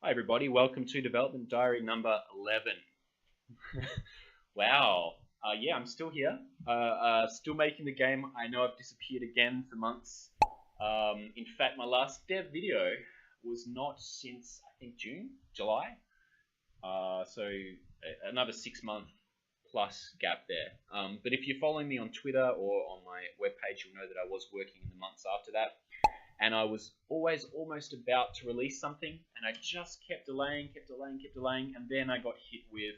Hi everybody, welcome to Development Diary number 11. Wow, yeah, I'm still here, still making the game. I know I've disappeared again for months. In fact, my last dev video was not since, I think, June, July. So another 6 month plus gap there. But if you're following me on Twitter or on my webpage, you'll know that I was working in the months after that. And I was always almost about to release something, and I just kept delaying, and then I got hit with,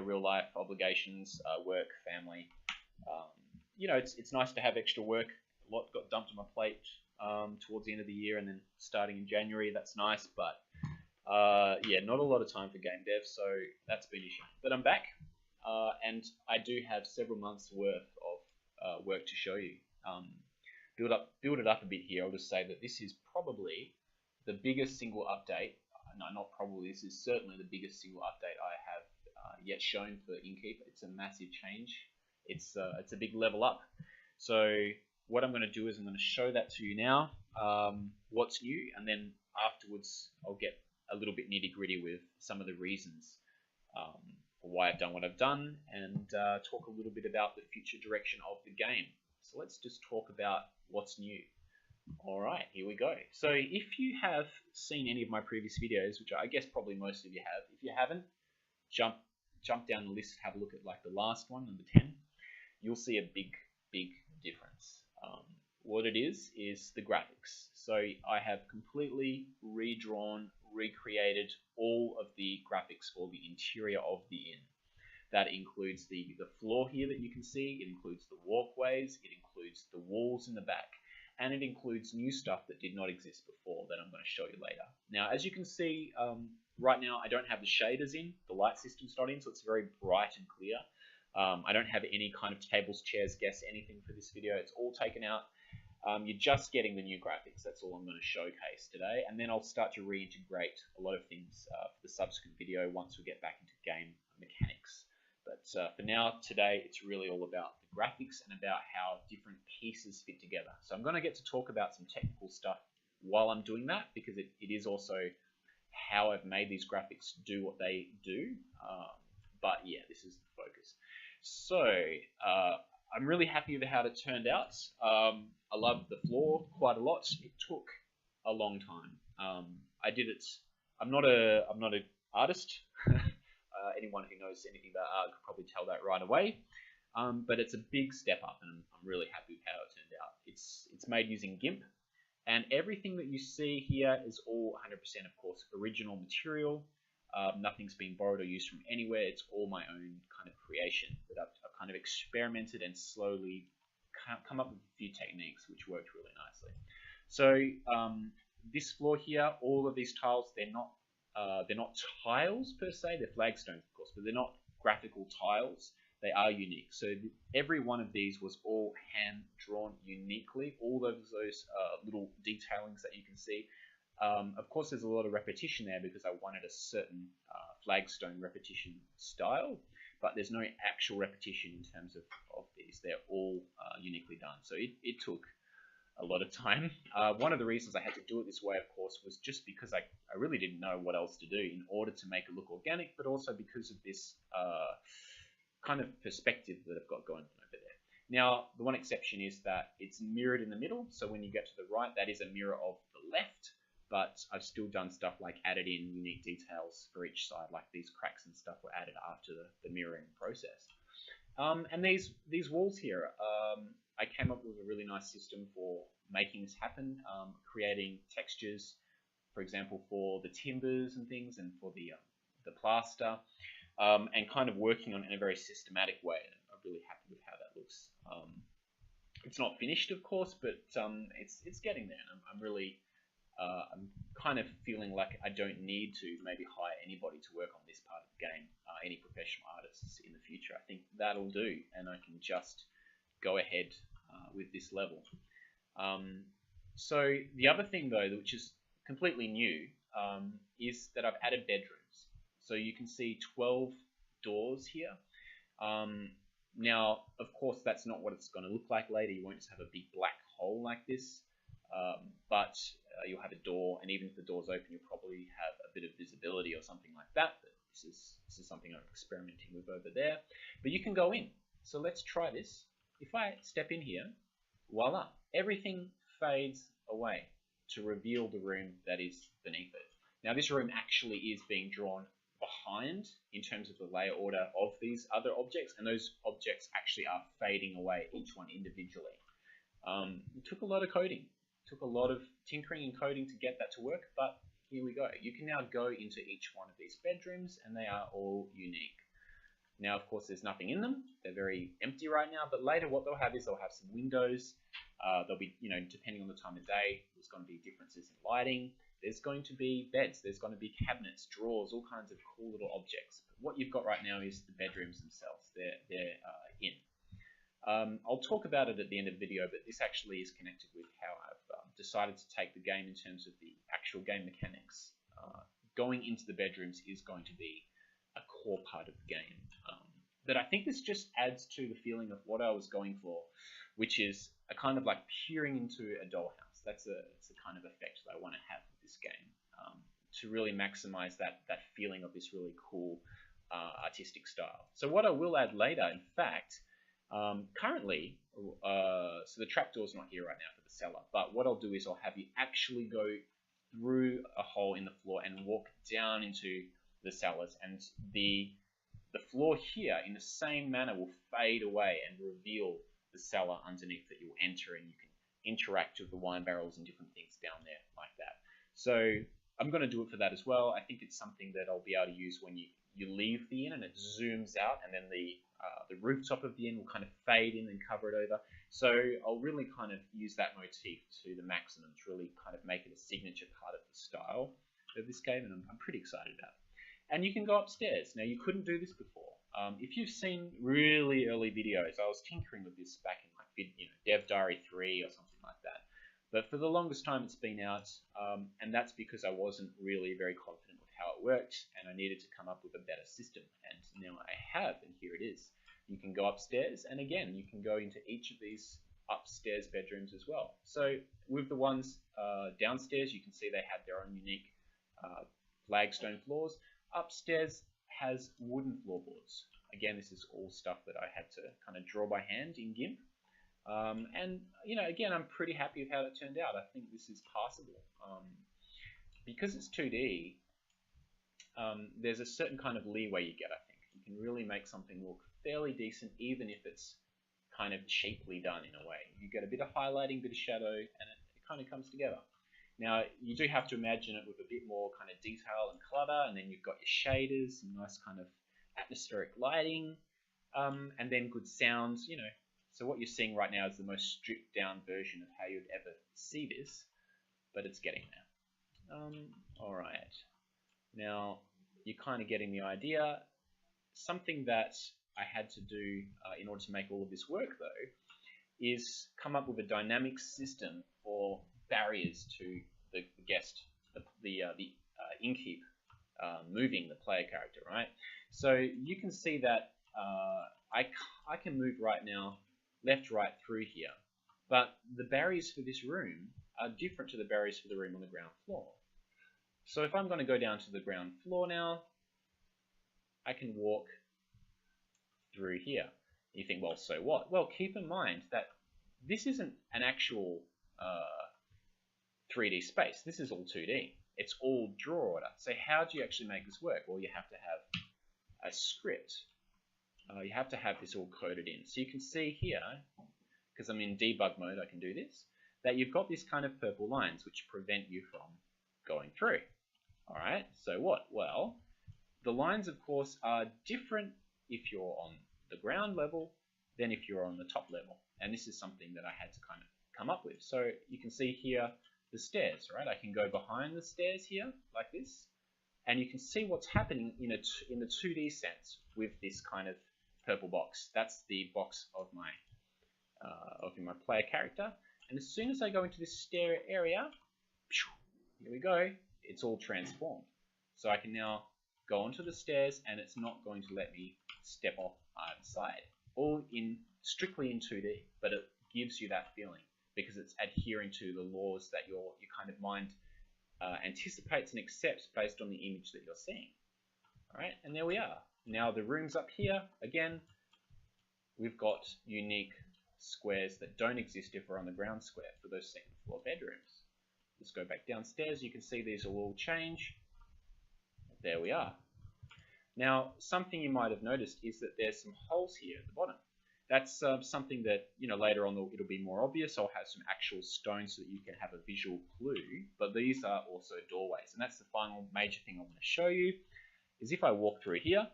real life obligations, work, family. It's nice to have extra work. A lot got dumped on my plate towards the end of the year, and then starting in January, that's nice. But yeah, not a lot of time for game dev, so that's been an issue. But I'm back, and I do have several months worth of work to show you. Build it up a bit here. I'll just say that this is probably the biggest single update. No, not probably. This is certainly the biggest single update I have yet shown for Innkeep. It's a massive change. It's a big level up. So what I'm going to do is I'm going to show that to you now. What's new, and then afterwards I'll get a little bit nitty gritty with some of the reasons for why I've done what I've done, and talk a little bit about the future direction of the game. So let's just talk about what's new. Alright, here we go. So if you have seen any of my previous videos, which I guess probably most of you have, if you haven't, jump down the list, have a look at like the last one, number 10. You'll see a big difference. What it is the graphics. So I have completely redrawn, recreated all of the graphics for the interior of the inn. That includes the floor here that you can see, it includes the walkways, it includes the walls in the back, and it includes new stuff that did not exist before that I'm going to show you later. Now, as you can see, right now I don't have the shaders in, the light system's not in, so it's very bright and clear. I don't have any kind of tables, chairs, guests, anything for this video, it's all taken out. You're just getting the new graphics, that's all I'm going to showcase today, and then I'll start to reintegrate a lot of things for the subsequent video once we get back into game mechanics. But for now, today, it's really all about the graphics and about how different pieces fit together. So I'm going to get to talk about some technical stuff while I'm doing that, because it is also how I've made these graphics do what they do. But yeah, this is the focus. So I'm really happy with how it turned out. I love the floor quite a lot. It took a long time. I did it. I'm not an artist. Anyone who knows anything about art could probably tell that right away. But it's a big step up, and I'm really happy with how it turned out. It's made using GIMP, and everything that you see here is all 100%, of course, original material. Nothing's been borrowed or used from anywhere. It's all my own kind of creation that I've kind of experimented and slowly come up with a few techniques which worked really nicely. So this floor here, all of these tiles, they're not tiles per se, they're flagstones of course, but they're not graphical tiles, they are unique. So every one of these was all hand drawn uniquely, all of those little detailings that you can see. Of course there's a lot of repetition there because I wanted a certain flagstone repetition style, but there's no actual repetition in terms of these, they're all uniquely done. So it took a lot of time. One of the reasons I had to do it this way, of course, was just because I really didn't know what else to do in order to make it look organic, but also because of this kind of perspective that I've got going over there. Now, the one exception is that it's mirrored in the middle, so when you get to the right, that is a mirror of the left, but I've still done stuff like added in unique details for each side, like these cracks and stuff were added after the mirroring process. And these walls here, I came up with a really nice system for making this happen, creating textures, for example, for the timbers and things, and for the plaster, and kind of working on it in a very systematic way. And I'm really happy with how that looks. It's not finished, of course, but it's getting there. And I'm really I'm kind of feeling like I don't need to maybe hire anybody to work on this part of the game, any professional artists in the future. I think that'll do, and I can just go ahead with this level. So the other thing though, which is completely new, is that I've added bedrooms. So you can see 12 doors here. Now, of course, that's not what it's going to look like later. You won't just have a big black hole like this, but you'll have a door, and even if the door's open, you'll probably have a bit of visibility experimenting with over there. But you can go in. So let's try this. If I step in here, voila, everything fades away to reveal the room that is beneath it. Now this room actually is being drawn behind in terms of the layer order of these other objects, and those objects actually are fading away, each one individually. It took a lot of coding, took a lot of tinkering and coding to get that to work, but here we go. You can now go into each one of these bedrooms and they are all unique. Now, of course, there's nothing in them. They're very empty right now, but later what they'll have is they'll have some windows. There'll be, depending on the time of day, there's going to be differences in lighting. There's going to be beds. There's going to be cabinets, drawers, all kinds of cool little objects. But what you've got right now is the bedrooms themselves. They're in. I'll talk about it at the end of the video, but this actually is connected with how I've decided to take the game in terms of the actual game mechanics. Going into the bedrooms is going to be a core part of the game. But I think this just adds to the feeling of what I was going for, which is a kind of like peering into a dollhouse. That's the kind of effect that I want to have with this game, to really maximize that feeling of this really cool artistic style. So what I will add later, in fact, currently, so the trapdoor's not here right now for the cellar, but what I'll do is I'll have you actually go through a hole in the floor and walk down into the cellars, and the floor here in the same manner will fade away and reveal the cellar underneath that you'll enter, and you can interact with the wine barrels and different things down there like that. So I'm going to do it for that as well. I think it's something that I'll be able to use when you leave the inn and it zooms out, and then the rooftop of the inn will kind of fade in and cover it over. So I'll really kind of use that motif to the maximum to really kind of make it a signature part of the style of this game, and I'm pretty excited about it. And you can go upstairs. Now, you couldn't do this before. If you've seen really early videos, I was tinkering with this back in like Dev Diary 3 or something like that. But for the longest time it's been out, and that's because I wasn't really very confident with how it worked, and I needed to come up with a better system. And now I have, and here it is. You can go upstairs, and again, you can go into each of these upstairs bedrooms as well. So with the ones downstairs, you can see they have their own unique flagstone floors. Upstairs has wooden floorboards. Again, this is all stuff that I had to kind of draw by hand in GIMP. And again, I'm pretty happy with how it turned out. I think this is passable. Because it's 2D, there's a certain kind of leeway you get, I think. You can really make something look fairly decent, even if it's kind of cheaply done in a way. You get a bit of highlighting, bit of shadow, and it kind of comes together. Now, you do have to imagine it with a bit more kind of detail and clutter, and then you've got your shaders, some nice kind of atmospheric lighting, and then good sounds, So what you're seeing right now is the most stripped down version of how you'd ever see this, but it's getting there. Alright, now you're kind of getting the idea. Something that I had to do in order to make all of this work, though, is come up with a dynamic system for barriers to the guest, the Innkeep, moving the player character, right? So you can see that I can move right now, left, right through here, but the barriers for this room are different to the barriers for the room on the ground floor. So if I'm going to go down to the ground floor now, I can walk through here. You think, well, so what? Well, keep in mind that this isn't an actual 3D space. This is all 2D. It's all draw order. So how do you actually make this work? Well, you have to have a script. You have to have this all coded in. So you can see here, because I'm in debug mode, I can do this, that you've got this kind of purple lines which prevent you from going through. Alright, so what? Well, the lines, of course, are different if you're on the ground level than if you're on the top level. And this is something that I had to kind of come up with. So you can see here the stairs, right? I can go behind the stairs here like this, and you can see what's happening in the 2D sense with this kind of purple box. That's the box of my player character. And as soon as I go into this stair area, here we go, it's all transformed. So I can now go onto the stairs, and it's not going to let me step off either side. All strictly in 2D, but it gives you that feeling because it's adhering to the laws that your kind of mind anticipates and accepts based on the image that you're seeing. Alright, and there we are. Now the rooms up here, again, we've got unique squares that don't exist if we're on the ground square for those second floor bedrooms. Let's go back downstairs. You can see these will all change. There we are. Now, something you might have noticed is that there's some holes here at the bottom. That's something that, later on it'll be more obvious. I'll have some actual stones so that you can have a visual clue, but these are also doorways. And that's the final major thing I want to show you, is if I walk through here,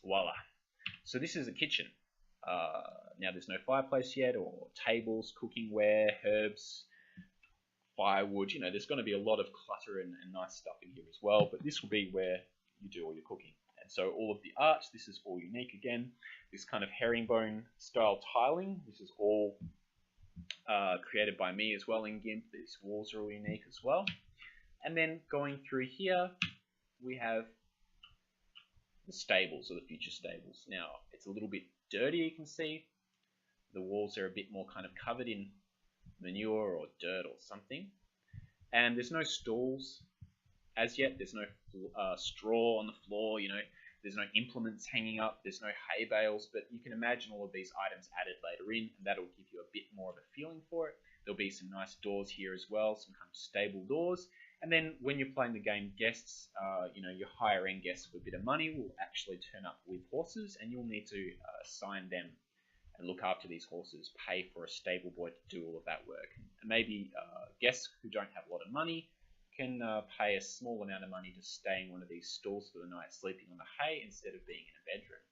voila. So this is a kitchen. Now there's no fireplace yet, or tables, cookingware, herbs, firewood. There's going to be a lot of clutter and nice stuff in here as well, but this will be where you do all your cooking. And so all of the art, this is all unique again. This kind of herringbone style tiling, this is all created by me as well in GIMP. These walls are all unique as well. And then going through here, we have the stables, or the future stables. Now, it's a little bit dirty, you can see. The walls are a bit more kind of covered in manure or dirt or something. And there's no stalls as yet. There's no straw on the floor, There's no implements hanging up. There's no hay bales, but you can imagine all of these items added later in, and that'll give you a bit more of a feeling for it. There'll be some nice doors here as well, some kind of stable doors. And then when you're playing the game, guests, your higher end guests with a bit of money will actually turn up with horses, and you'll need to assign them and look after these horses, pay for a stable boy to do all of that work. And maybe guests who don't have a lot of money can pay a small amount of money to stay in one of these stalls for the night, sleeping on the hay instead of being in a bedroom.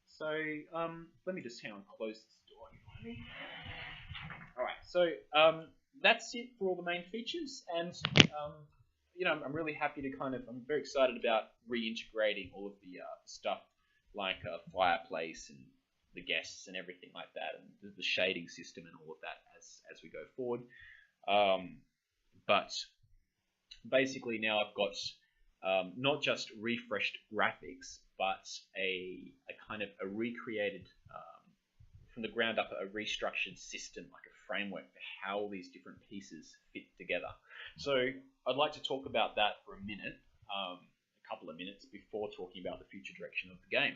So let me just close this door. Alright, so that's it for all the main features, and I'm really happy to I'm very excited about reintegrating all of the stuff like fireplace and the guests and everything like that, and the shading system and all of that as we go forward. But basically now I've got not just refreshed graphics, but a kind of a recreated from the ground up, a restructured system, like a framework for how all these different pieces fit together. So I'd like to talk about that for a minute, a couple of minutes, before talking about the future direction of the game.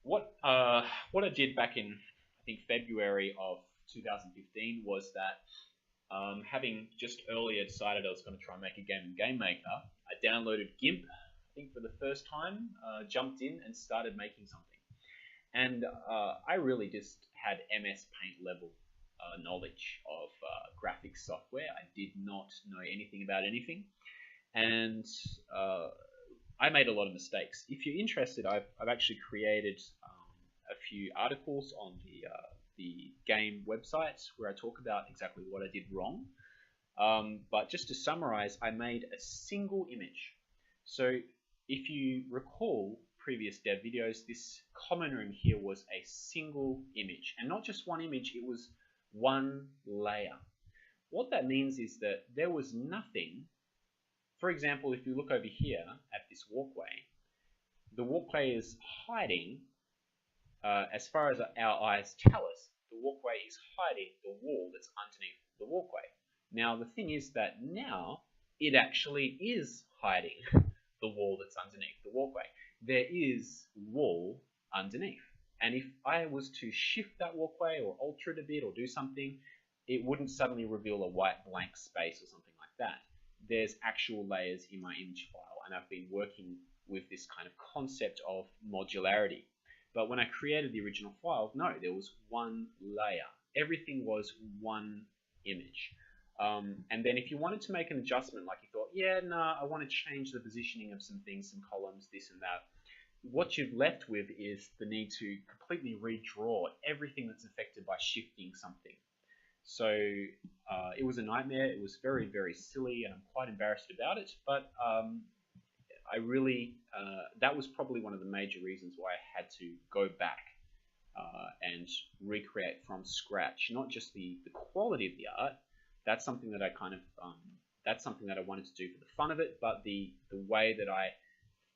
What I did back in, I think, February of 2015 was that having just earlier decided I was going to try and make a game in Game Maker, I downloaded GIMP, I think for the first time, jumped in and started making something. And I really just had MS Paint level knowledge of graphics software. I did not know anything about anything, and I made a lot of mistakes. If you're interested, I've actually created a few articles on the game website where I talk about exactly what I did wrong. But just to summarize, I made a single image. So if you recall previous dev videos, this common room here was a single image, and not just one image, it was one layer. What that means is that there was nothing. For example, if you look over here at this walkway, the walkway is hiding, as far as our eyes tell us, the walkway is hiding the wall that's underneath the walkway. Now, the thing is that now it actually is hiding the wall that's underneath the walkway. There is wall underneath. And if I was to shift that walkway or alter it a bit or do something, it wouldn't suddenly reveal a white blank space or something like that. There's actual layers in my image file, and I've been working with this kind of concept of modularity. But when I created the original file, no, there was one layer. Everything was one image. And then if you wanted to make an adjustment, like you thought, yeah, no, I want to change the positioning of some things, some columns, this and that, what you've left with is the need to completely redraw everything that's affected by shifting something. So it was a nightmare. It was very, very silly, and I'm quite embarrassed about it. But I really, that was probably one of the major reasons why I had to go back and recreate from scratch. Not just the quality of the art. That's something that I that's something that I wanted to do for the fun of it, but the way that I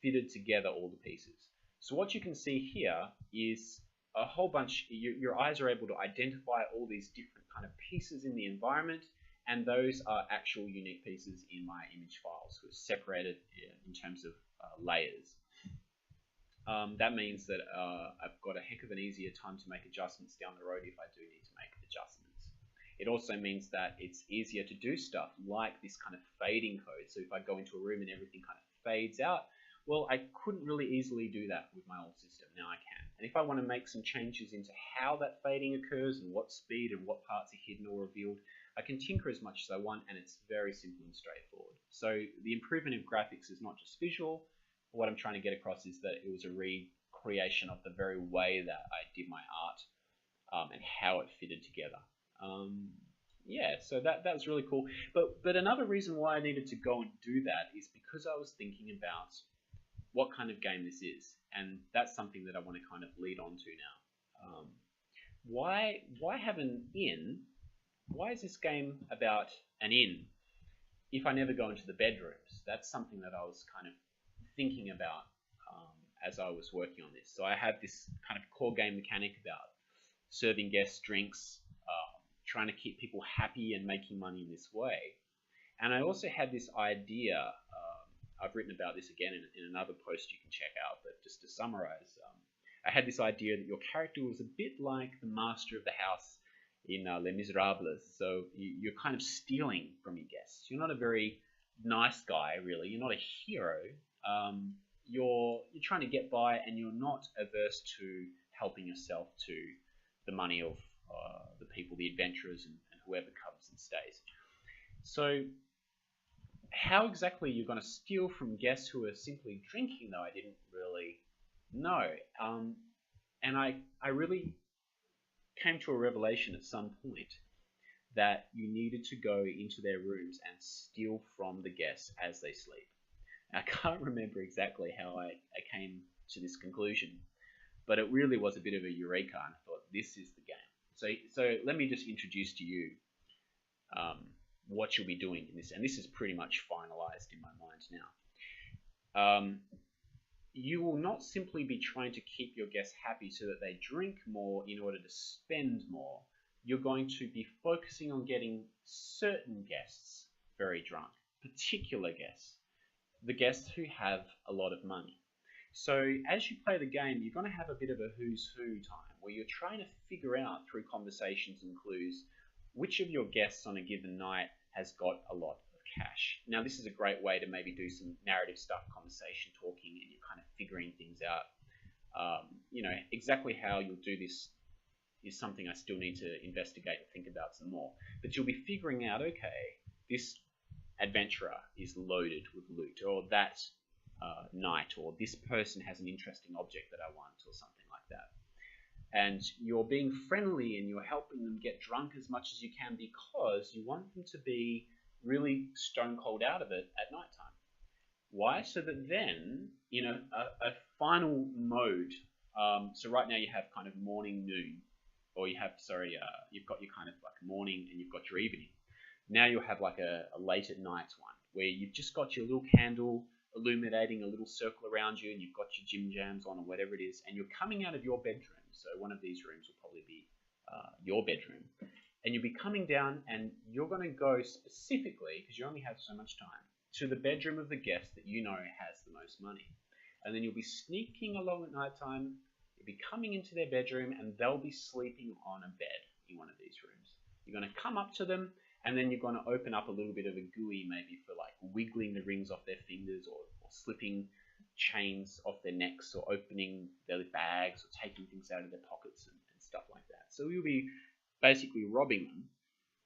fitted together all the pieces. So what you can see here is a whole bunch. Your eyes are able to identify all these different kind of pieces in the environment, and those are actual unique pieces in my image files, so it's separated in terms of layers. That means that I've got a heck of an easier time to make adjustments down the road if I do need to make adjustments. It also means that it's easier to do stuff like this kind of fading code. So if I go into a room and everything kind of fades out, well, I couldn't really easily do that with my old system. Now I can. And if I want to make some changes into how that fading occurs and what speed and what parts are hidden or revealed, I can tinker as much as I want, and it's very simple and straightforward. So the improvement of graphics is not just visual. What I'm trying to get across is that it was a recreation of the very way that I did my art and how it fitted together. Yeah, so that was really cool. But another reason why I needed to go and do that is because I was thinking about what kind of game this is, and that's something that I want to kind of lead on to now. Why have an inn? Why is this game about an inn if I never go into the bedrooms? That's something that I was kind of thinking about as I was working on this. So I had this kind of core game mechanic about serving guests drinks, trying to keep people happy and making money in this way. And I also had this idea, I've written about this again in another post you can check out, but just to summarize, I had this idea that your character was a bit like the master of the house in Les Miserables. So you're kind of stealing from your guests. You're not a very nice guy, really. You're not a hero. You're trying to get by, and you're not averse to helping yourself to the money of the people, the adventurers, and whoever comes and stays. So how exactly you're going to steal from guests who are simply drinking, though, I didn't really know. And I really came to a revelation at some point that you needed to go into their rooms and steal from the guests as they sleep. I can't remember exactly how I came to this conclusion, but it really was a bit of a eureka, and I thought, this is the game. So let me just introduce to you what you'll be doing in this, and this is pretty much finalized in my mind now. You will not simply be trying to keep your guests happy so that they drink more in order to spend more. You're going to be focusing on getting certain guests very drunk, particular guests, the guests who have a lot of money. So as you play the game, you're going to have a bit of a who's who time where you're trying to figure out through conversations and clues which of your guests on a given night has got a lot of cash. Now, this is a great way to maybe do some narrative stuff, conversation, talking, and you're kind of figuring things out. Exactly how you'll do this is something I still need to investigate and think about some more. But you'll be figuring out, okay, this adventurer is loaded with loot, or that night, or this person has an interesting object that I want, or something like that. And you're being friendly and you're helping them get drunk as much as you can because you want them to be really stone cold out of it at night time. Why? So that then, in a final mode, so right now you have kind of morning, noon, or you've got your kind of like morning and you've got your evening. Now you'll have like a late at night one where you've just got your little candle illuminating a little circle around you, and you've got your gym jams on or whatever it is, and you're coming out of your bedroom. So one of these rooms will probably be your bedroom, and you'll be coming down, and you're going to go specifically, because you only have so much time, to the bedroom of the guest that you know has the most money. And then you'll be sneaking along at night time, you'll be coming into their bedroom, and they'll be sleeping on a bed in one of these rooms. You're going to come up to them, and then you're going to open up a little bit of a GUI, maybe for like wiggling the rings off their fingers, or slipping chains off their necks, or opening their bags, or taking things out of their pockets and stuff like that. So you'll be basically robbing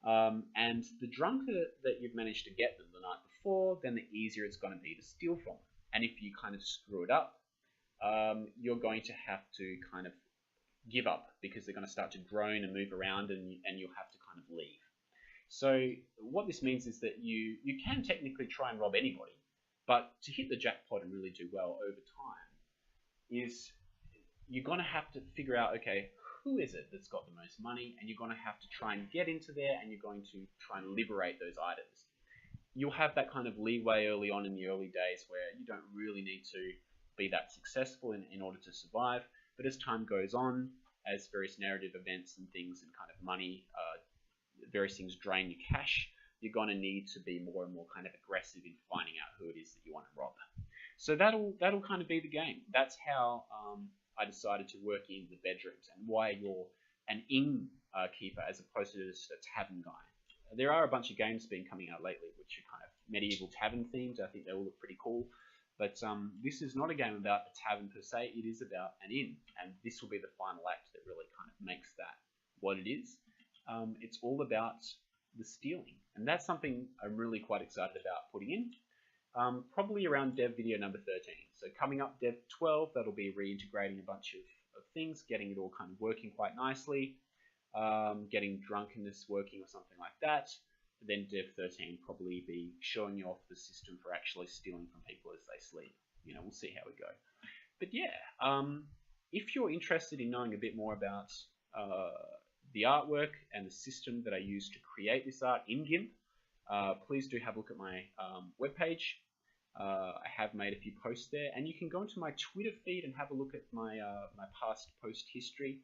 them. And the drunker that you've managed to get them the night before, then the easier it's going to be to steal from them. And if you kind of screw it up, you're going to have to kind of give up, because they're going to start to groan and move around, and you'll have to kind of leave. So what this means is that you can technically try and rob anybody, but to hit the jackpot and really do well over time is you're going to have to figure out, okay, who is it that's got the most money, and you're going to have to try and get into there, and you're going to try and liberate those items. You'll have that kind of leeway early on in the early days where you don't really need to be that successful in order to survive, but as time goes on, as various narrative events and things and kind of money, various things drain your cash, you're going to need to be more and more kind of aggressive in finding out who it is that you want to rob. So that'll kind of be the game. That's how I decided to work in the bedrooms and why you're an innkeeper as opposed to just a tavern guy. There are a bunch of games been coming out lately which are kind of medieval tavern themed. I think they all look pretty cool. But this is not a game about a tavern per se. It is about an inn, and this will be the final act that really kind of makes that what it is. It's all about the stealing, and that's something I'm really quite excited about putting in. Probably around dev video number 13. So coming up dev 12, that'll be reintegrating a bunch of things, getting it all kind of working quite nicely, getting drunkenness working or something like that. Then dev 13 probably be showing you off the system for actually stealing from people as they sleep. You know, we'll see how we go. But yeah, if you're interested in knowing a bit more about the artwork and the system that I use to create this art in GIMP, please do have a look at my webpage. I have made a few posts there, and you can go into my Twitter feed and have a look at my my past post history,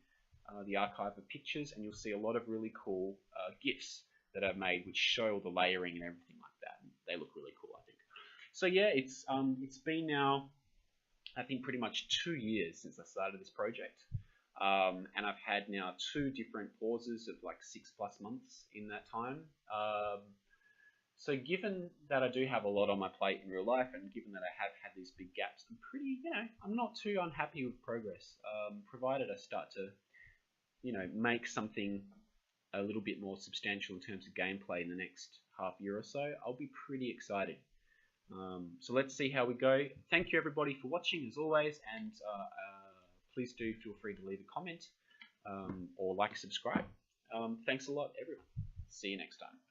the archive of pictures, and you'll see a lot of really cool GIFs that I've made which show all the layering and everything like that. And they look really cool, I think. So yeah, it's been now, I think, pretty much 2 years since I started this project. And I've had now 2 different pauses of like 6+ months in that time. So given that I do have a lot on my plate in real life, and given that I have had these big gaps, I'm pretty, I'm not too unhappy with progress, provided I start to, make something a little bit more substantial in terms of gameplay in the next half year or so. I'll be pretty excited. So let's see how we go. Thank you everybody for watching as always, and please do feel free to leave a comment or like, subscribe. Thanks a lot everyone. See you next time.